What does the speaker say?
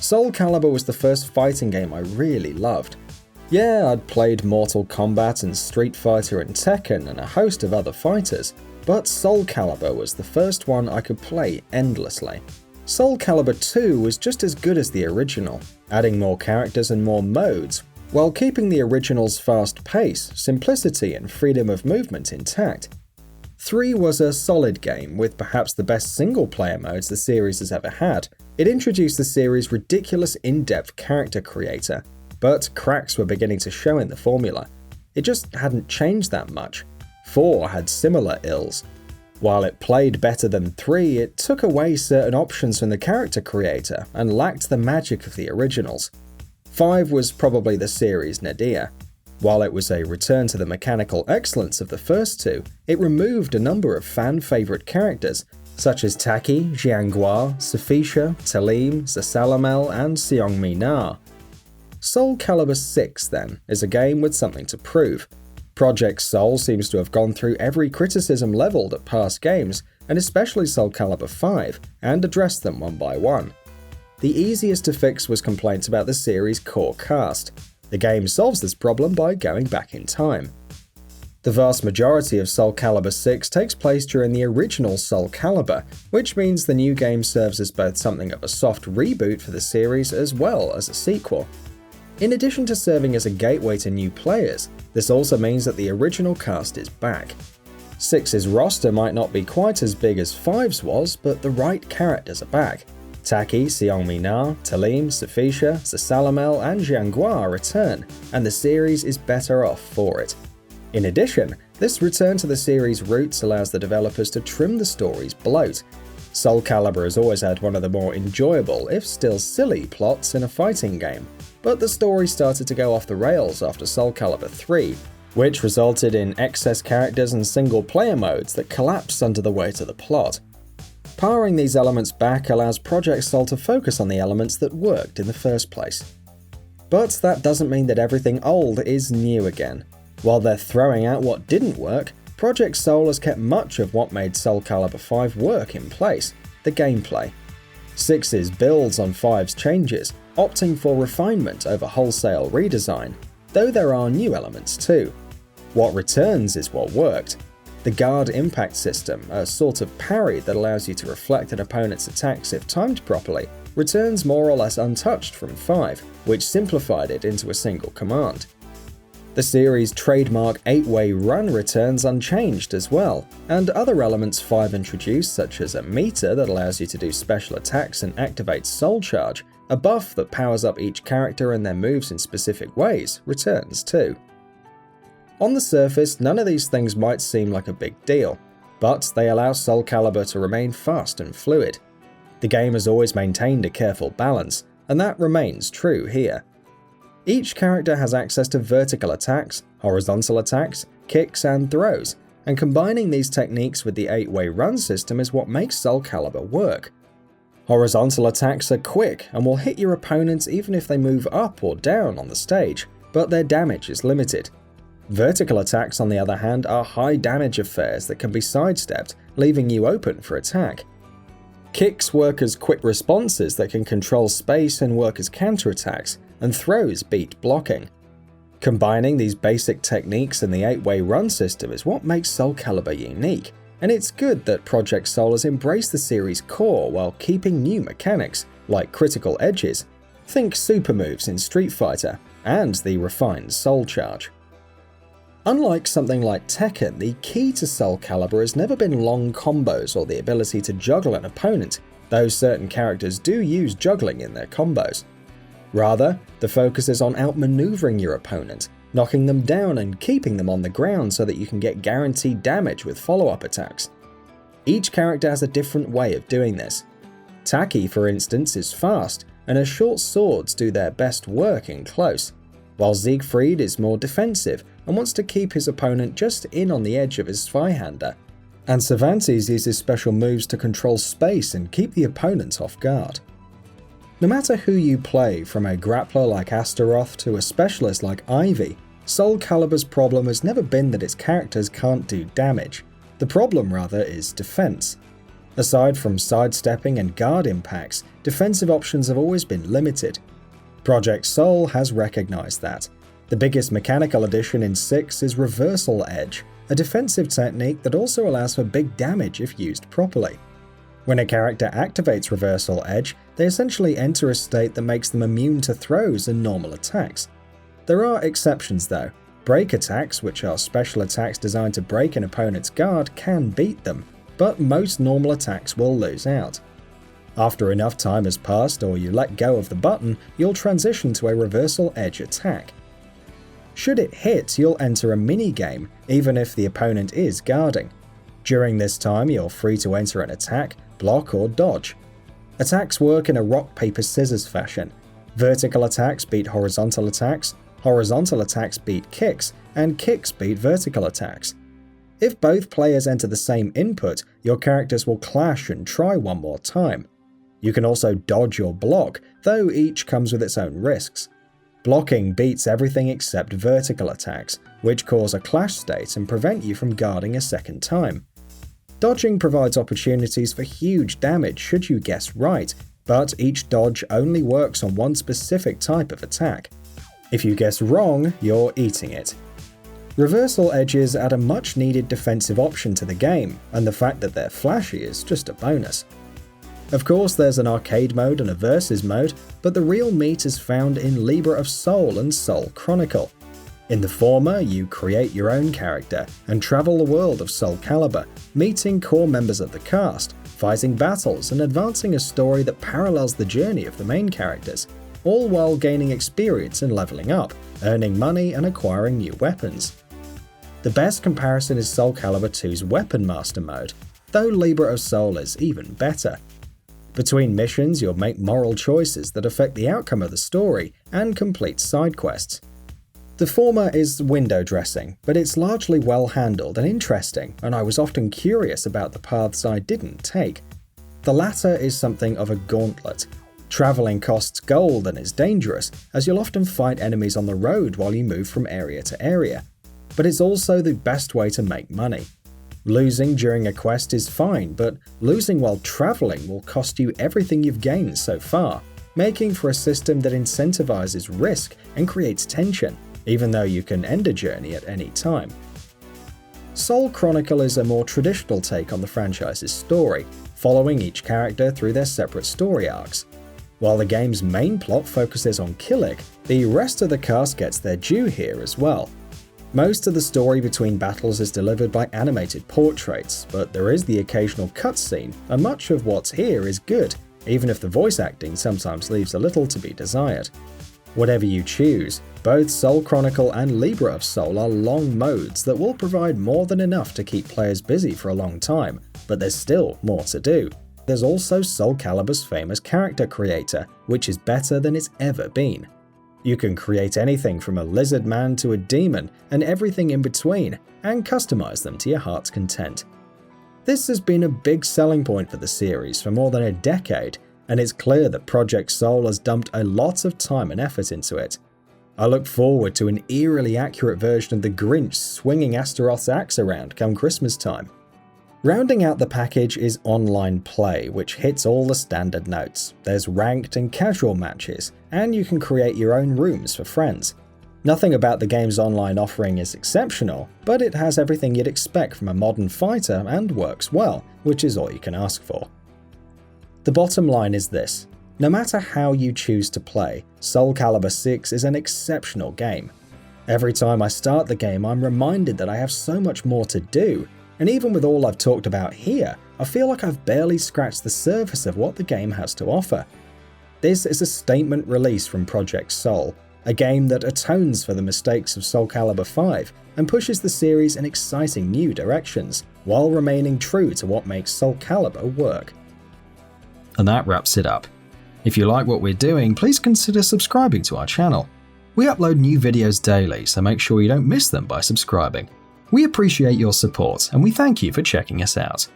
Soul Calibur was the first fighting game I really loved. Yeah, I'd played Mortal Kombat and Street Fighter and Tekken and a host of other fighters, but Soul Calibur was the first one I could play endlessly. Soul Calibur 2 was just as good as the original, adding more characters and more modes, while keeping the original's fast pace, simplicity and freedom of movement intact. 3 was a solid game with perhaps the best single-player modes the series has ever had. It introduced the series' ridiculous in-depth character creator, but cracks were beginning to show in the formula. It just hadn't changed that much. 4 had similar ills. While it played better than 3, it took away certain options from the character creator and lacked the magic of the originals. 5 was probably the series' nadir. While it was a return to the mechanical excellence of the first 2, it removed a number of fan-favorite characters, such as Taki, Xianghua, Safisha, Talim, Zasalamel, and Seongmi Na. Soul Calibur 6, then, is a game with something to prove. Project Soul seems to have gone through every criticism leveled at past games, and especially Soul Calibur 5, and addressed them one by one. The easiest to fix was complaints about the series' core cast. The game solves this problem by going back in time. The vast majority of Soul Calibur 6 takes place during the original Soul Calibur, which means the new game serves as both something of a soft reboot for the series as well as a sequel. In addition to serving as a gateway to new players, this also means that the original cast is back. 6's roster might not be quite as big as 5's was, but the right characters are back. Taki, Seongmi Na, Talim, Safisha, Zasalamel, and Xianghua return, and the series is better off for it. In addition, this return to the series' roots allows the developers to trim the story's bloat. Soul Calibur has always had one of the more enjoyable, if still silly, plots in a fighting game, but the story started to go off the rails after Soul Calibur 3, which resulted in excess characters and single-player modes that collapsed under the weight of the plot. Powering these elements back allows Project Soul to focus on the elements that worked in the first place. But that doesn't mean that everything old is new again. While they're throwing out what didn't work, Project Soul has kept much of what made Soul Calibur 5 work in place: the gameplay. 6's builds on 5's changes, opting for refinement over wholesale redesign, though there are new elements too. What returns is what worked. The guard impact system, a sort of parry that allows you to reflect an opponent's attacks if timed properly, returns more or less untouched from 5, which simplified it into a single command. The series' trademark 8-way run returns unchanged as well, and other elements 5 introduced, such as a meter that allows you to do special attacks and activate Soul Charge, a buff that powers up each character and their moves in specific ways, returns too. On the surface, none of these things might seem like a big deal, but they allow Soul Calibur to remain fast and fluid. The game has always maintained a careful balance, and that remains true here. Each character has access to vertical attacks, horizontal attacks, kicks, and throws, and combining these techniques with the 8-way run system is what makes Soul Calibur work. Horizontal attacks are quick and will hit your opponents even if they move up or down on the stage, but their damage is limited. Vertical attacks, on the other hand, are high damage affairs that can be sidestepped, leaving you open for attack. Kicks work as quick responses that can control space and work as counterattacks, and throws beat blocking. Combining these basic techniques in the 8-way run system is what makes Soul Calibur unique, and it's good that Project Soul has embraced the series' core while keeping new mechanics, like critical edges, think super moves in Street Fighter, and the refined Soul Charge. Unlike something like Tekken, the key to Soul Calibur has never been long combos or the ability to juggle an opponent, though certain characters do use juggling in their combos. Rather, the focus is on outmaneuvering your opponent, knocking them down and keeping them on the ground so that you can get guaranteed damage with follow-up attacks. Each character has a different way of doing this. Taki, for instance, is fast, and her short swords do their best work in close, while Siegfried is more defensive and wants to keep his opponent just in on the edge of his Zweihander, and Cervantes uses special moves to control space and keep the opponent off guard. No matter who you play, from a grappler like Astaroth to a specialist like Ivy, Soul Calibur's problem has never been that its characters can't do damage. The problem, rather, is defense. Aside from sidestepping and guard impacts, defensive options have always been limited. Project Soul has recognized that. The biggest mechanical addition in 6 is Reversal Edge, a defensive technique that also allows for big damage if used properly. When a character activates Reversal Edge, they essentially enter a state that makes them immune to throws and normal attacks. There are exceptions though. Break attacks, which are special attacks designed to break an opponent's guard, can beat them, but most normal attacks will lose out. After enough time has passed or you let go of the button, you'll transition to a Reversal Edge attack. Should it hit, you'll enter a mini-game, even if the opponent is guarding. During this time, you're free to enter an attack, block, or dodge. Attacks work in a rock-paper-scissors fashion. Vertical attacks beat horizontal attacks beat kicks, and kicks beat vertical attacks. If both players enter the same input, your characters will clash and try one more time. You can also dodge or block, though each comes with its own risks. Blocking beats everything except vertical attacks, which cause a clash state and prevent you from guarding a second time. Dodging provides opportunities for huge damage should you guess right, but each dodge only works on one specific type of attack. If you guess wrong, you're eating it. Reversal edges add a much needed defensive option to the game, and the fact that they're flashy is just a bonus. Of course, there's an arcade mode and a versus mode, but the real meat is found in Libra of Soul and Soul Chronicle. In the former, you create your own character and travel the world of Soul Calibur, meeting core members of the cast, fighting battles and advancing a story that parallels the journey of the main characters, all while gaining experience and leveling up, earning money and acquiring new weapons. The best comparison is Soul Calibur 2's Weapon Master mode, though Libra of Soul is even better. Between missions, you'll make moral choices that affect the outcome of the story and complete side quests. The former is window dressing, but it's largely well handled and interesting, and I was often curious about the paths I didn't take. The latter is something of a gauntlet. Traveling costs gold and is dangerous, as you'll often fight enemies on the road while you move from area to area. But it's also the best way to make money. Losing during a quest is fine, but losing while traveling will cost you everything you've gained so far, making for a system that incentivizes risk and creates tension, even though you can end a journey at any time. Soul Chronicle is a more traditional take on the franchise's story, following each character through their separate story arcs. While the game's main plot focuses on Kilik, the rest of the cast gets their due here as well. Most of the story between battles is delivered by animated portraits, but there is the occasional cutscene, and much of what's here is good, even if the voice acting sometimes leaves a little to be desired. Whatever you choose, both Soul Chronicle and Libra of Soul are long modes that will provide more than enough to keep players busy for a long time, but there's still more to do. There's also Soul Calibur's famous character creator, which is better than it's ever been. You can create anything from a lizard man to a demon and everything in between, and customize them to your heart's content. This has been a big selling point for the series for more than a decade, and it's clear that Project Soul has dumped a lot of time and effort into it. I look forward to an eerily accurate version of the Grinch swinging Astaroth's axe around come Christmas time. Rounding out the package is online play, which hits all the standard notes. There's ranked and casual matches, and you can create your own rooms for friends. Nothing about the game's online offering is exceptional, but it has everything you'd expect from a modern fighter and works well, which is all you can ask for. The bottom line is this: no matter how you choose to play, Soul Calibur 6 is an exceptional game. Every time I start the game, I'm reminded that I have so much more to do, and even with all I've talked about here, I feel like I've barely scratched the surface of what the game has to offer. This is a statement release from Project Soul, a game that atones for the mistakes of Soul Calibur 5 and pushes the series in exciting new directions, while remaining true to what makes Soul Calibur work. And that wraps it up. If you like what we're doing, please consider subscribing to our channel. We upload new videos daily, so make sure you don't miss them by subscribing. We appreciate your support, and we thank you for checking us out.